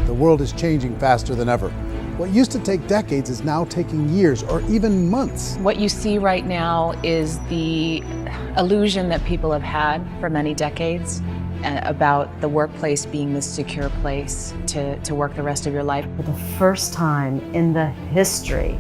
The world is changing faster than ever. What used to take decades is now taking years or even months. What you see right now is the illusion that people have had for many decades about the workplace being this secure place to work the rest of your life. For the first time in the history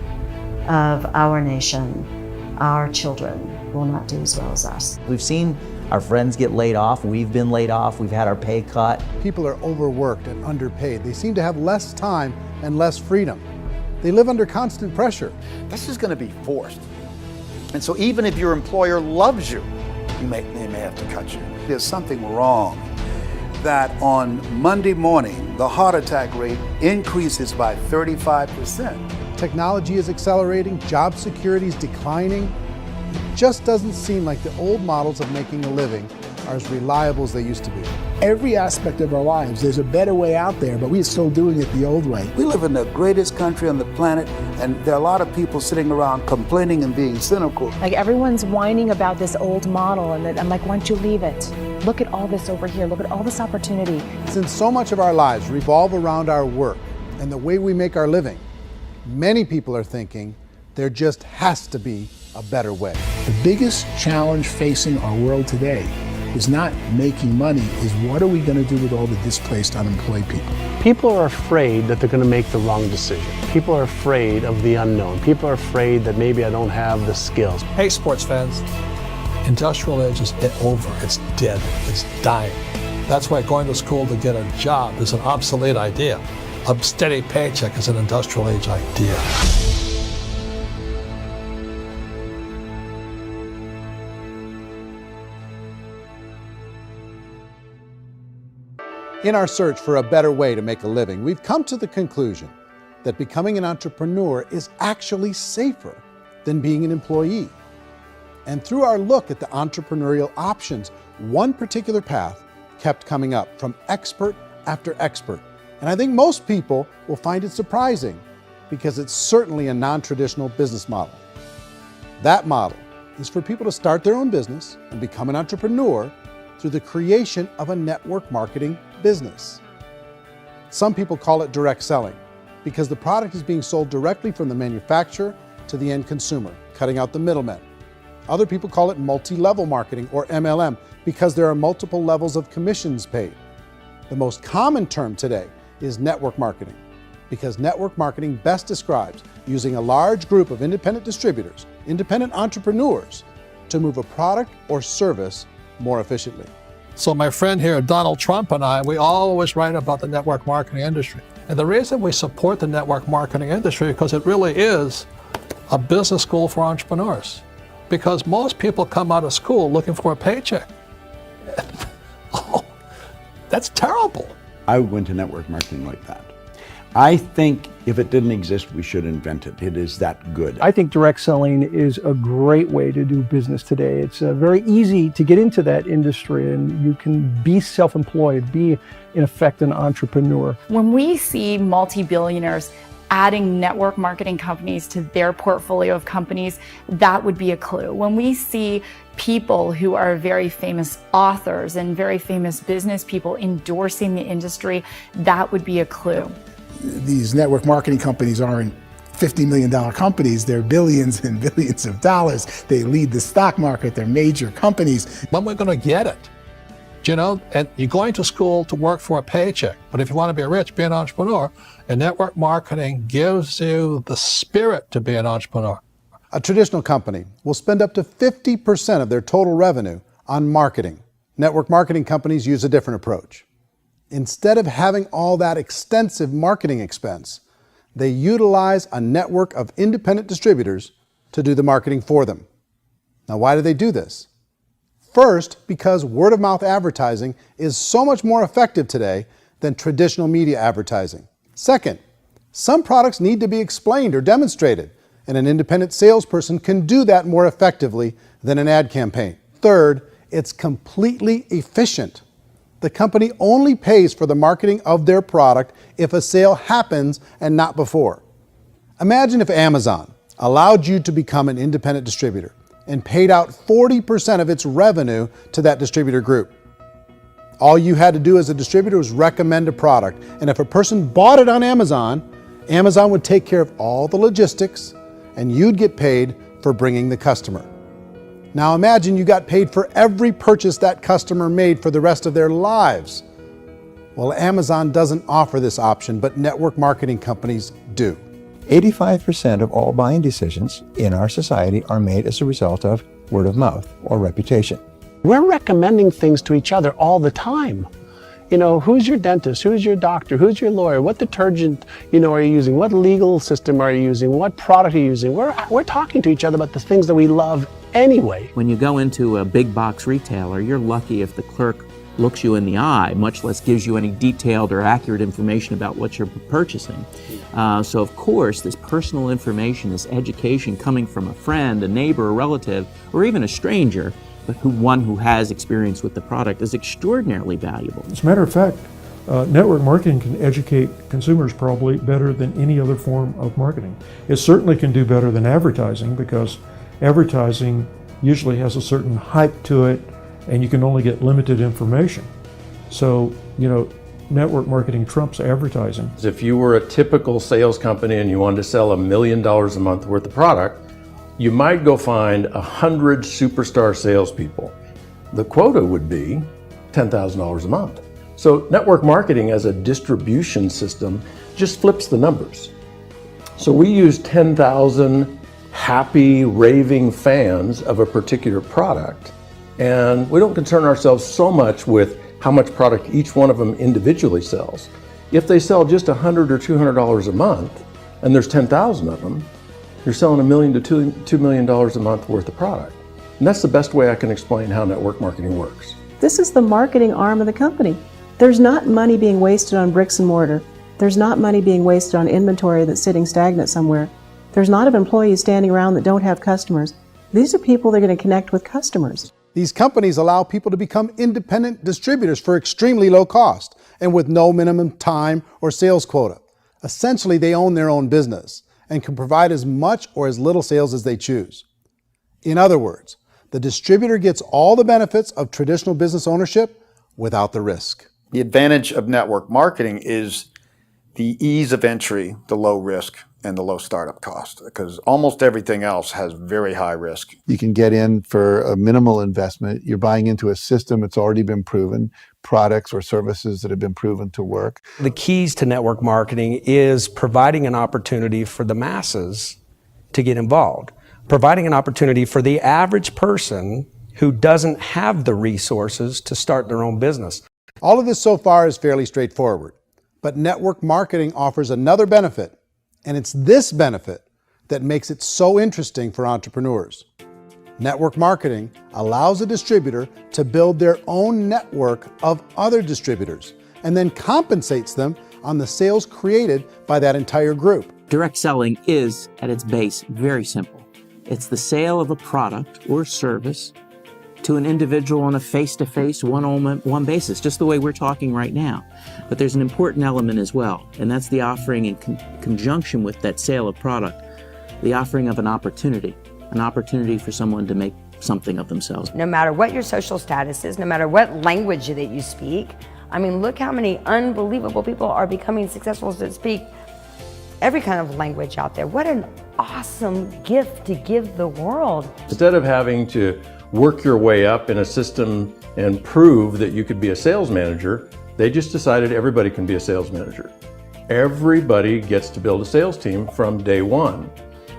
of our nation, our children will not do as well as us. We've seen our friends get laid off. We've been laid off. We've had our pay cut. People are overworked and underpaid. They seem to have less time and less freedom. They live under constant pressure. This is going to be forced. And so even if your employer loves you, they may have to cut you. There's something wrong that on Monday morning, the heart attack rate increases by 35%. Technology is accelerating, job security is declining. It just doesn't seem like the old models of making a living are as reliable as they used to be. Every aspect of our lives, there's a better way out there, but we're still doing it the old way. We live in the greatest country on the planet, and there are a lot of people sitting around complaining and being cynical. Like everyone's whining about this old model, and I'm like, why don't you leave it? Look at all this over here. Look at all this opportunity. Since so much of our lives revolve around our work and the way we make our living, many people are thinking there just has to be a better way. The biggest challenge facing our world today is not making money, is what are we going to do with all the displaced, unemployed people? People are afraid that they're going to make the wrong decision. People are afraid of the unknown. People are afraid that maybe I don't have the skills. Hey, sports fans, industrial age is over. It's dead. It's dying. That's why going to school to get a job is an obsolete idea. A steady paycheck is an industrial age idea. In our search for a better way to make a living, we've come to the conclusion that becoming an entrepreneur is actually safer than being an employee. And through our look at the entrepreneurial options, one particular path kept coming up from expert after expert. And I think most people will find it surprising because it's certainly a non-traditional business model. That model is for people to start their own business and become an entrepreneur through the creation of a network marketing business. Some people call it direct selling because the product is being sold directly from the manufacturer to the end consumer, cutting out the middlemen. Other people call it multi-level marketing or MLM because there are multiple levels of commissions paid. The most common term today is network marketing because network marketing best describes using a large group of independent distributors, independent entrepreneurs to move a product or service more efficiently. So my friend here, Donald Trump, and I, we always write about the network marketing industry. And the reason we support the network marketing industry is because it really is a business school for entrepreneurs. Because most people come out of school looking for a paycheck. Oh, that's terrible. I would go into network marketing like that. I think if it didn't exist, we should invent it. It is that good. I think direct selling is a great way to do business today. It's very easy to get into that industry and you can be self-employed, be in effect an entrepreneur. When we see multi-billionaires adding network marketing companies to their portfolio of companies, that would be a clue. When we see people who are very famous authors and very famous business people endorsing the industry, that would be a clue. These network marketing companies aren't $50 million companies, they're billions and billions of dollars. They lead the stock market, they're major companies. When we're going to get it? You know, and you're going to school to work for a paycheck, but if you want to be rich, be an entrepreneur, and network marketing gives you the spirit to be an entrepreneur. A traditional company will spend up to 50% of their total revenue on marketing. Network marketing companies use a different approach. Instead of having all that extensive marketing expense, they utilize a network of independent distributors to do the marketing for them. Now, why do they do this? First, because word-of-mouth advertising is so much more effective today than traditional media advertising. Second, some products need to be explained or demonstrated, and an independent salesperson can do that more effectively than an ad campaign. Third, it's completely efficient. The company only pays for the marketing of their product if a sale happens and not before. Imagine if Amazon allowed you to become an independent distributor and paid out 40% of its revenue to that distributor group. All you had to do as a distributor was recommend a product. And if a person bought it on Amazon, Amazon would take care of all the logistics and you'd get paid for bringing the customer. Now imagine you got paid for every purchase that customer made for the rest of their lives. Well, Amazon doesn't offer this option, but network marketing companies do. 85% of all buying decisions in our society are made as a result of word of mouth or reputation. We're recommending things to each other all the time. You know, who's your dentist? Who's your doctor? Who's your lawyer? What detergent, are you using? What legal system are you using? What product are you using? We're talking to each other about the things that we love anyway. When you go into a big box retailer, you're lucky if the clerk looks you in the eye, much less gives you any detailed or accurate information about what you're purchasing. So of course, this personal information, this education coming from a friend, a neighbor, a relative, or even a stranger, but one who has experience with the product is extraordinarily valuable. As a matter of fact, network marketing can educate consumers probably better than any other form of marketing. It certainly can do better than advertising because advertising usually has a certain hype to it and you can only get limited information. So, network marketing trumps advertising. If you were a typical sales company and you wanted to sell $1 million a month worth of product, you might go find 100 superstar salespeople. The quota would be $10,000 a month. So network marketing as a distribution system just flips the numbers. So we use 10,000 happy, raving fans of a particular product, and we don't concern ourselves so much with how much product each one of them individually sells. If they sell just $100 or $200 a month, and there's 10,000 of them, you're selling $1 million to $2 million a month worth of product. And that's the best way I can explain how network marketing works. This is the marketing arm of the company. There's not money being wasted on bricks and mortar. There's not money being wasted on inventory that's sitting stagnant somewhere. There's not of employees standing around that don't have customers. These are people that are going to connect with customers. These companies allow people to become independent distributors for extremely low cost and with no minimum time or sales quota. Essentially, they own their own business and can provide as much or as little sales as they choose. In other words, the distributor gets all the benefits of traditional business ownership without the risk. The advantage of network marketing is the ease of entry, the low risk, and the low startup cost, because almost everything else has very high risk. You can get in for a minimal investment. You're buying into a system that's already been proven, products or services that have been proven to work. The keys to network marketing is providing an opportunity for the masses to get involved, providing an opportunity for the average person who doesn't have the resources to start their own business. All of this so far is fairly straightforward, but network marketing offers another benefit, and it's this benefit that makes it so interesting for entrepreneurs. Network marketing allows a distributor to build their own network of other distributors and then compensates them on the sales created by that entire group. Direct selling is, at its base, very simple. It's the sale of a product or service to an individual on a face-to-face, one-on-one basis, just the way we're talking right now. But there's an important element as well, and that's the offering in conjunction with that sale of product, the offering of an opportunity for someone to make something of themselves. No matter what your social status is, no matter what language that you speak, I mean, look how many unbelievable people are becoming successful that speak every kind of language out there. What an awesome gift to give the world. Instead of having to work your way up in a system and prove that you could be a sales manager, they just decided everybody can be a sales manager. Everybody gets to build a sales team from day one.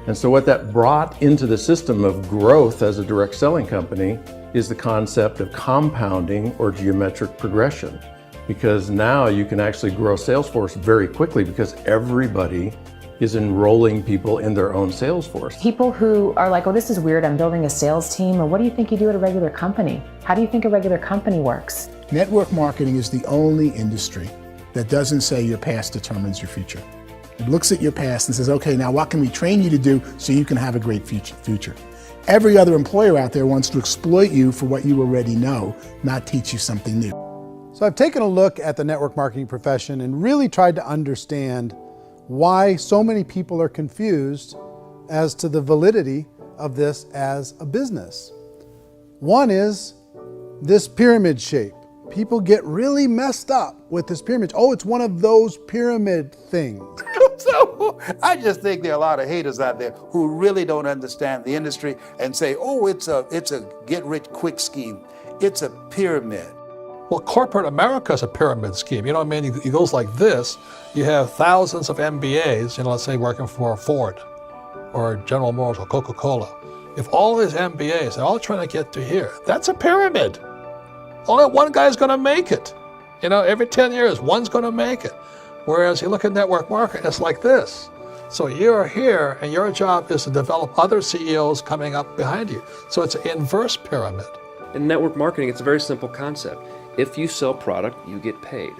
And so what that brought into the system of growth as a direct selling company is the concept of compounding or geometric progression. Because now you can actually grow sales force very quickly because everybody is enrolling people in their own sales force. People who are like, oh, this is weird, I'm building a sales team, or what do you think you do at a regular company? How do you think a regular company works? Network marketing is the only industry that doesn't say your past determines your future. It looks at your past and says, okay, now what can we train you to do so you can have a great future? Every other employer out there wants to exploit you for what you already know, not teach you something new. So I've taken a look at the network marketing profession and really tried to understand why so many people are confused as to the validity of this as a business. One is this pyramid shape, people get really messed up with this pyramid. Oh, it's one of those pyramid things. So I just think there are a lot of haters out there who really don't understand the industry and say, oh, it's a get-rich-quick scheme. It's a pyramid. Well, corporate America is a pyramid scheme. You know what I mean? It goes like this. You have thousands of MBAs, let's say working for Ford or General Motors or Coca-Cola. If all these MBAs, they're all trying to get to here, that's a pyramid. Only one guy's going to make it. Every 10 years, one's going to make it. Whereas you look at network marketing, it's like this. So you're here, and your job is to develop other CEOs coming up behind you. So it's an inverse pyramid. In network marketing, it's a very simple concept. If you sell product, you get paid.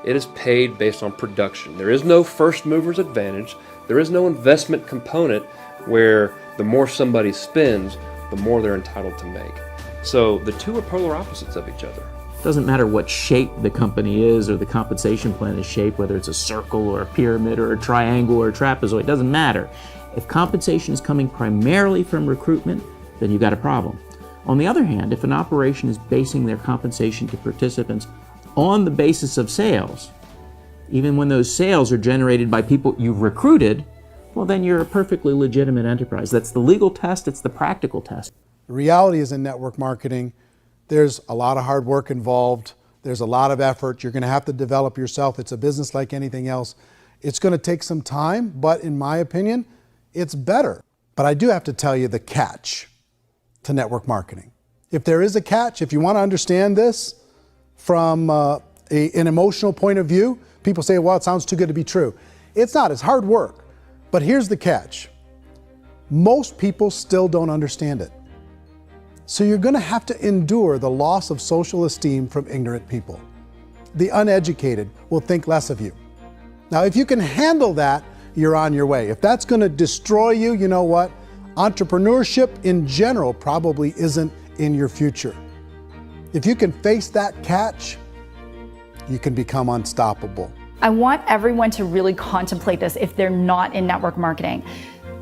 It is paid based on production. There is no first mover's advantage. There is no investment component where the more somebody spends, the more they're entitled to make. So the two are polar opposites of each other. It doesn't matter what shape the company is or the compensation plan is shaped, whether it's a circle or a pyramid or a triangle or a trapezoid, it doesn't matter. If compensation is coming primarily from recruitment, then you've got a problem. On the other hand, if an operation is basing their compensation to participants on the basis of sales, even when those sales are generated by people you've recruited, well, then you're a perfectly legitimate enterprise. That's the legal test, it's the practical test. The reality is in network marketing, there's a lot of hard work involved. There's a lot of effort. You're going to have to develop yourself. It's a business like anything else. It's going to take some time, but in my opinion, it's better. But I do have to tell you the catch to network marketing. If there is a catch, if you want to understand this from an emotional point of view, people say, well, it sounds too good to be true. It's not. It's hard work. But here's the catch. Most people still don't understand it. So you're going to have to endure the loss of social esteem from ignorant people. The uneducated will think less of you. Now, if you can handle that, you're on your way. If that's going to destroy you, you know what? Entrepreneurship in general probably isn't in your future. If you can face that catch, you can become unstoppable. I want everyone to really contemplate this if they're not in network marketing.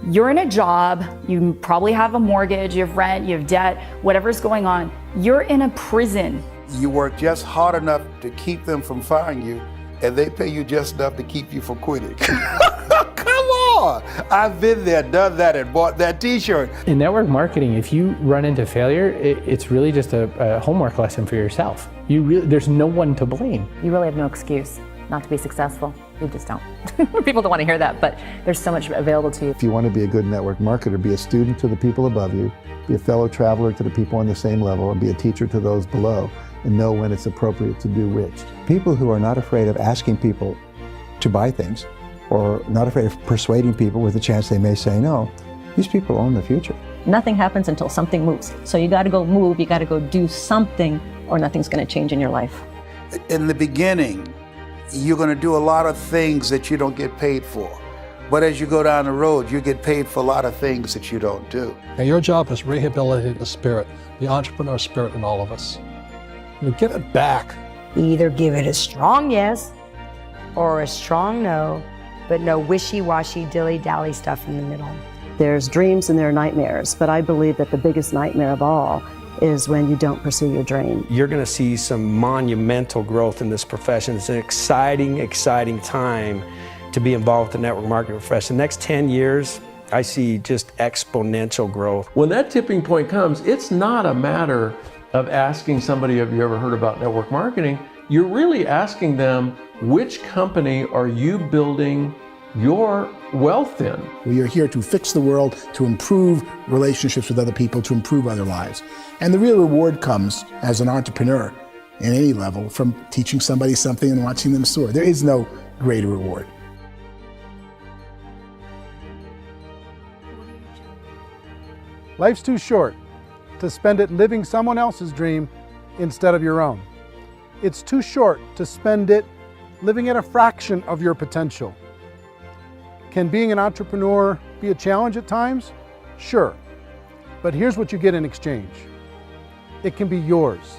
You're in a job, you probably have a mortgage, you have rent, you have debt, whatever's going on. You're in a prison. You work just hard enough to keep them from firing you, and they pay you just enough to keep you from quitting. Come on! I've been there, done that, and bought that t-shirt. In network marketing, if you run into failure, it's really just a homework lesson for yourself. There's no one to blame. You really have no excuse not to be successful. You just don't. People don't want to hear that, but there's so much available to you. If you want to be a good network marketer, be a student to the people above you, be a fellow traveler to the people on the same level, and be a teacher to those below, and know when it's appropriate to do which. People who are not afraid of asking people to buy things, or not afraid of persuading people with a chance they may say no, these people own the future. Nothing happens until something moves. So you got to go move, you got to go do something, or nothing's going to change in your life. In the beginning, you're going to do a lot of things that you don't get paid for. But as you go down the road, you get paid for a lot of things that you don't do. And your job is rehabilitate the spirit, the entrepreneur spirit in all of us. You get it back. Either give it a strong yes or a strong no, but no wishy-washy, dilly-dally stuff in the middle. There's dreams and there are nightmares, but I believe that the biggest nightmare of all is when you don't pursue your dream. You're going to see some monumental growth in this profession. It's an exciting, exciting time to be involved with the network marketing profession. The next 10 years, I see just exponential growth. When that tipping point comes, it's not a matter of asking somebody, have you ever heard about network marketing? You're really asking them, which company are you building your wealth in? We are here to fix the world, to improve relationships with other people, to improve other lives. And the real reward comes as an entrepreneur in any level from teaching somebody something and watching them soar. There is no greater reward. Life's too short to spend it living someone else's dream instead of your own. It's too short to spend it living at a fraction of your potential. Can being an entrepreneur be a challenge at times? Sure. But here's what you get in exchange. It can be yours.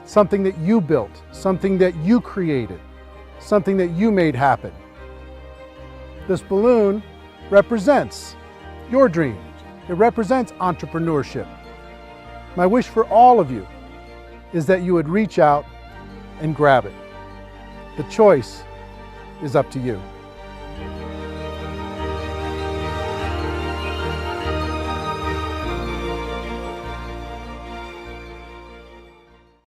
Something that you built, something that you created, something that you made happen. This balloon represents your dream. It represents entrepreneurship. My wish for all of you is that you would reach out and grab it. The choice is up to you.